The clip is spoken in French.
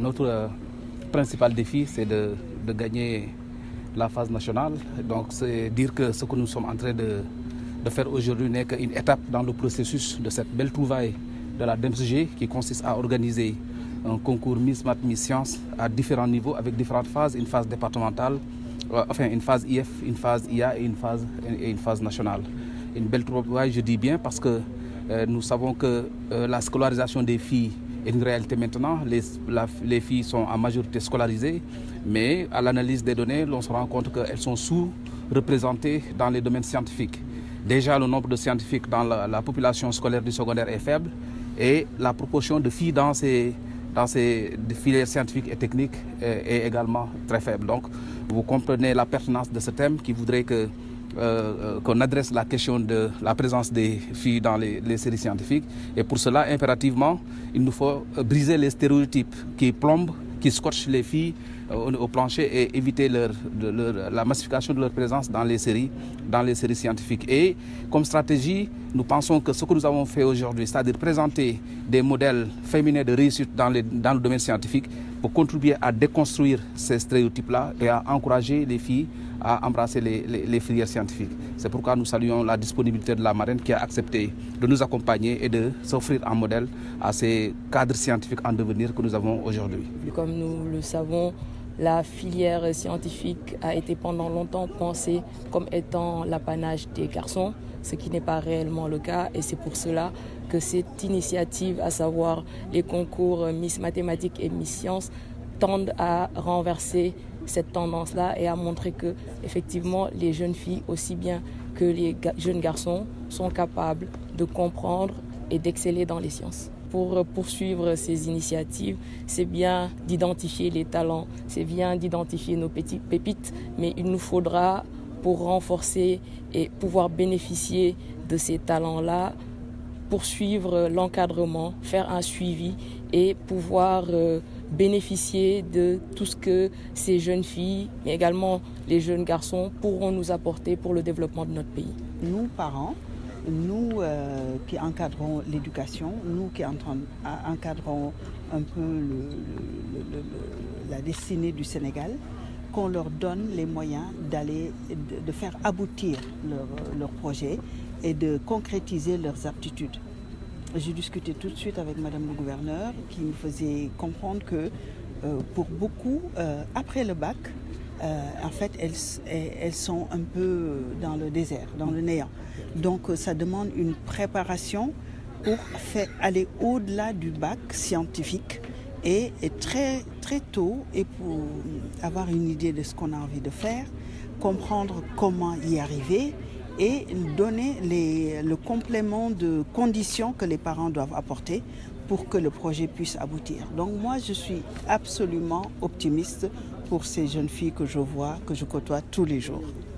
Notre principal défi, c'est de gagner la phase nationale. Donc, c'est dire que ce que nous sommes en train de faire aujourd'hui n'est qu'une étape dans le processus de cette belle trouvaille de la DEMSG qui consiste à organiser un concours Miss Math Miss Sciences à différents niveaux avec différentes phases, une phase départementale, enfin une phase IF, une phase IA et une phase nationale. Une belle trouvaille, je dis bien, parce que nous savons que la scolarisation des filles est une réalité maintenant. Les filles sont en majorité scolarisées, mais à l'analyse des données, on se rend compte qu'elles sont sous-représentées dans les domaines scientifiques. Déjà, le nombre de scientifiques dans la population scolaire du secondaire est faible et la proportion de filles dans ces filières scientifiques et techniques est également très faible. Donc, vous comprenez la pertinence de ce thème qui voudrait qu'on adresse la question de la présence des filles dans les séries scientifiques. Et pour cela, impérativement, il nous faut briser les stéréotypes qui plombent, qui scotchent les filles au plancher et éviter la massification de leur présence dans les séries scientifiques. Et comme stratégie, nous pensons que ce que nous avons fait aujourd'hui, c'est-à-dire présenter des modèles féminins de réussite dans le domaine scientifique, pour contribuer à déconstruire ces stéréotypes-là et à encourager les filles à embrasser les filières scientifiques. C'est pourquoi nous saluons la disponibilité de la marraine qui a accepté de nous accompagner et de s'offrir un modèle à ces cadres scientifiques en devenir que nous avons aujourd'hui. Comme nous le savons, la filière scientifique a été pendant longtemps pensée comme étant l'apanage des garçons, ce qui n'est pas réellement le cas, et c'est pour cela que cette initiative, à savoir les concours Miss Mathématiques et Miss Sciences, tendent à renverser cette tendance-là et à montrer que, effectivement, les jeunes filles, aussi bien que les jeunes garçons, sont capables de comprendre et d'exceller dans les sciences. Pour poursuivre ces initiatives, c'est bien d'identifier les talents, c'est bien d'identifier nos petites pépites, mais il nous faudra, pour renforcer et pouvoir bénéficier de ces talents-là, poursuivre l'encadrement, faire un suivi et pouvoir bénéficier de tout ce que ces jeunes filles, mais également les jeunes garçons, pourront nous apporter pour le développement de notre pays. Nous, parents, nous qui encadrons l'éducation, nous qui encadrons un peu la destinée du Sénégal, qu'on leur donne les moyens de faire aboutir leur projet et de concrétiser leurs aptitudes. J'ai discuté tout de suite avec Madame le gouverneur qui me faisait comprendre que pour beaucoup, après le bac, en fait, elles sont un peu dans le désert, dans le néant. Donc, ça demande une préparation pour aller au-delà du bac scientifique et très, très tôt, et pour avoir une idée de ce qu'on a envie de faire, comprendre comment y arriver et donner le complément de conditions que les parents doivent apporter pour que le projet puisse aboutir. Donc moi, je suis absolument optimiste pour ces jeunes filles que je vois, que je côtoie tous les jours.